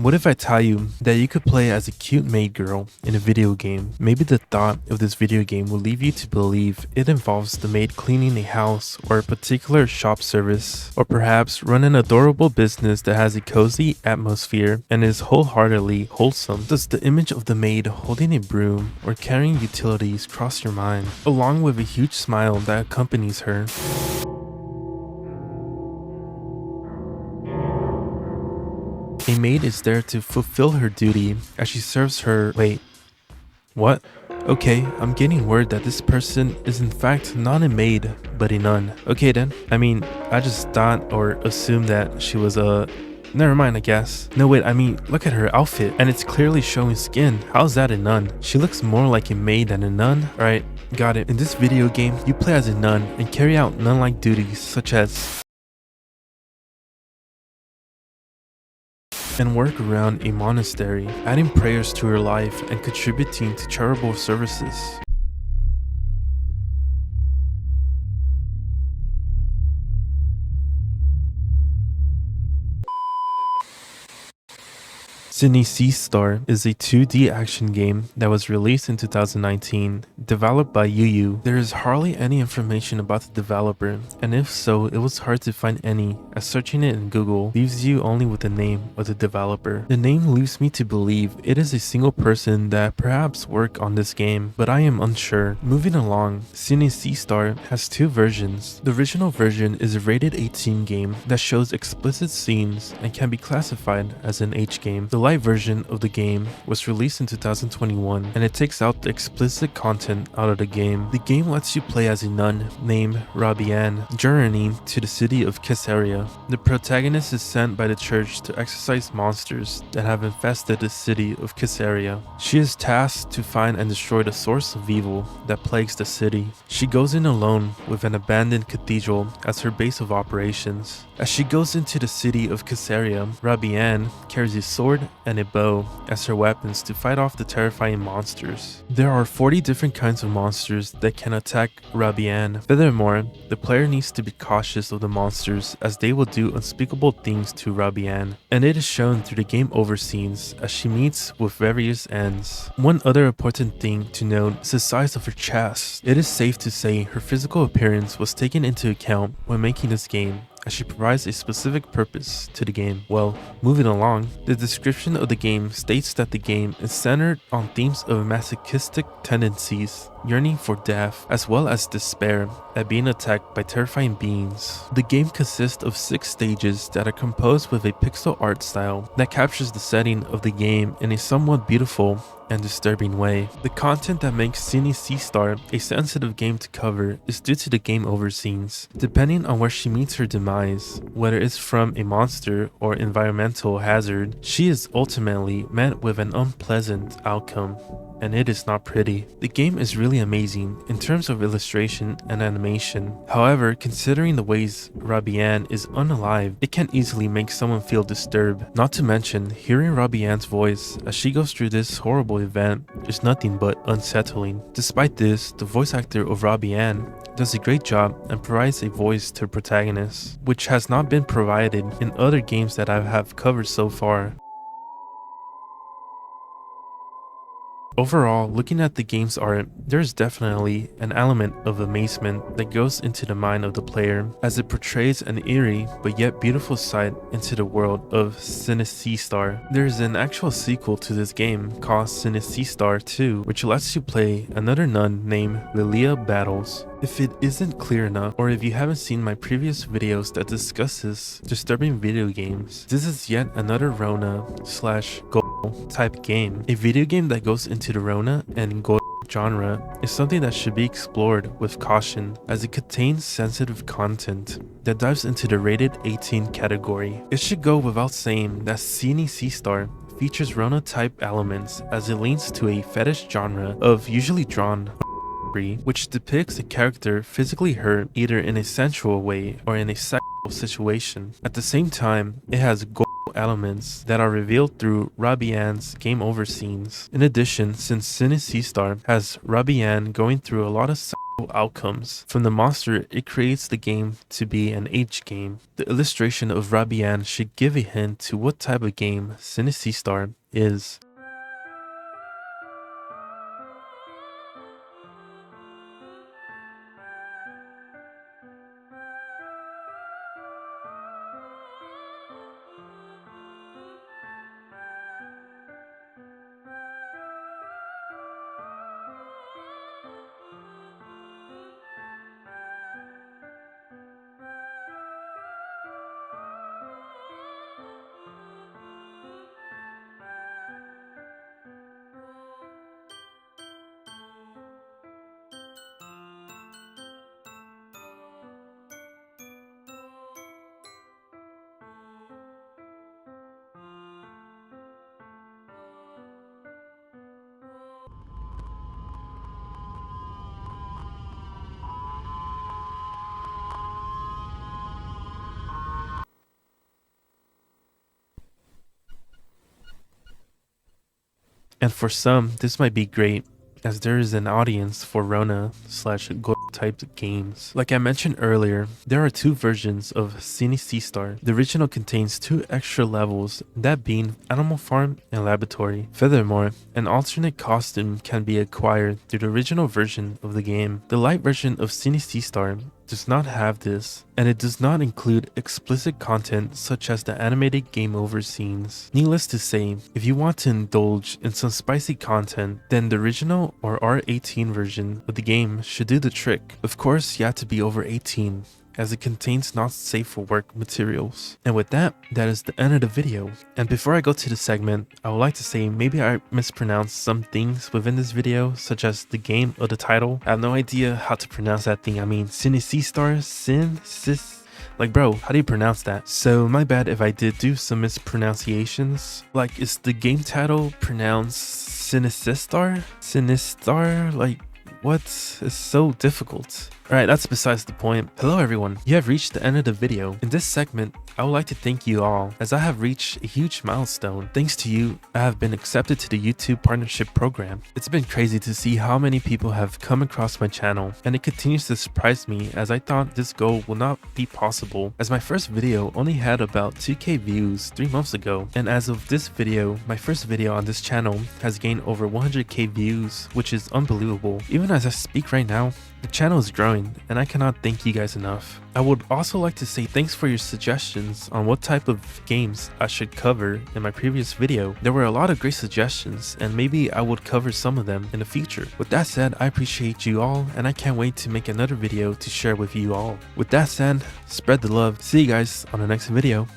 What if I tell you that you could play as a cute maid girl in a video game? Maybe the thought of this video game will lead you to believe it involves the maid cleaning a house or a particular shop service, or perhaps run an adorable business that has a cozy atmosphere and is wholeheartedly wholesome. Does the image of the maid holding a broom or carrying utilities cross your mind, along with a huge smile that accompanies her? A maid is there to fulfill her duty as she serves her. Wait, what? Okay, I'm getting word that this person is in fact not a maid, but a nun. Okay then, I just thought or assumed that she was a... Never mind, I guess. No wait, look at her outfit, and it's clearly showing skin. How's that a nun? She looks more like a maid than a nun. Alright, got it. In this video game, you play as a nun and carry out nun-like duties such as and work around a monastery, adding prayers to her life and contributing to charitable services. Sinisistar is a 2D action game that was released in 2019, developed by UU. There is hardly any information about the developer, and if so, it was hard to find any, as searching it in Google leaves you only with the name of the developer. The name leads me to believe it is a single person that perhaps worked on this game, but I am unsure. Moving along, sinisistar has two versions. The original version is a rated 18 game that shows explicit scenes and can be classified as an H game. The light version of the game was released in 2021, and it takes out the explicit content out of the game. The game lets you play as a nun named Rabian, journeying to the city of Caesarea. The protagonist is sent by the church to exorcise monsters that have infested the city of Caesarea. She is tasked to find and destroy the source of evil that plagues the city. She goes in alone with an abandoned cathedral as her base of operations. As she goes into the city of Caesarea, Rabian carries a sword and a bow as her weapons to fight off the terrifying monsters. There are 40 different kinds of monsters that can attack Rabian. Furthermore, the player needs to be cautious of the monsters as they will do unspeakable things to Rabian, and it is shown through the game over scenes as she meets with various ends. One other important thing to note is the size of her chest. It is safe to say her physical appearance was taken into account when making this game, as she provides a specific purpose to the game. Well, moving along, the description of the game states that the game is centered on themes of masochistic tendencies, yearning for death, as well as despair at being attacked by terrifying beings. The game consists of 6 stages that are composed with a pixel art style that captures the setting of the game in a somewhat beautiful and disturbing way. The content that makes sinisistar a sensitive game to cover is due to the game over scenes. Depending on where she meets her demise, whether it's from a monster or environmental hazard, she is ultimately met with an unpleasant outcome, and it is not pretty. The game is really amazing in terms of illustration and animation. However, considering the ways Rabian is unalive, it can easily make someone feel disturbed. Not to mention, hearing Rabian's voice as she goes through this horrible event is nothing but unsettling. Despite this, the voice actor of Rabian does a great job and provides a voice to the protagonist, which has not been provided in other games that I have covered so far. Overall, looking at the game's art, there's definitely an element of amazement that goes into the mind of the player as it portrays an eerie but yet beautiful sight into the world of sinisistar. There is an actual sequel to this game called sinisistar 2, which lets you play another nun named Lilia Battles. If it isn't clear enough, or if you haven't seen my previous videos that discusses disturbing video games, this is yet another Rona/Go type game. A video game that goes into the Rona and Go genre is something that should be explored with caution, as it contains sensitive content that dives into the rated 18 category. It should go without saying that sinisistar features Rona type elements, as it leans to a fetish genre of usually drawn which depicts a character physically hurt either in a sensual way or in a sexual situation. At the same time, it has elements that are revealed through Rabian's game over scenes. In addition, since sinisistar has Rabian going through a lot of outcomes. From the monster, it creates the game to be an H game. The illustration of Rabian should give a hint to what type of game Sinisistar is. And for some, this might be great, as there is an audience for Rona/Go type games. Like I mentioned earlier, there are two versions of sinisistar. The original contains 2 extra levels, that being Animal Farm and Laboratory. Furthermore, an alternate costume can be acquired through the original version of the game. The light version of sinisistar does not have this, and it does not include explicit content such as the animated game over scenes. Needless to say, if you want to indulge in some spicy content, then the original or R18 version of the game should do the trick. Of course, you have to be over 18, as it contains not safe for work materials. And with that, that is the end of the video. And before I go to the segment, I would like to say maybe I mispronounced some things within this video, such as the game or the title. I have no idea how to pronounce that thing. I mean, sinisistar, like, bro, how do you pronounce that? So my bad if I did do some mispronunciations. Like, is the game title pronounced sinisistar? Sinistar? Like, what is so difficult? Alright, that's besides the point. Hello everyone, you have reached the end of the video. In this segment, I would like to thank you all, as I have reached a huge milestone. Thanks to you, I have been accepted to the YouTube Partnership Program. It's been crazy to see how many people have come across my channel, and it continues to surprise me, as I thought this goal will not be possible, as my first video only had about 2k views 3 months ago, and as of this video, my first video on this channel has gained over 100k views, which is unbelievable. Even as I speak right now, the channel is growing, and I cannot thank you guys enough. I would also like to say thanks for your suggestions on what type of games I should cover in my previous video. There were a lot of great suggestions, and maybe I would cover some of them in the future. With that said, I appreciate you all, and I can't wait to make another video to share with you all. With that said, spread the love. See you guys on the next video.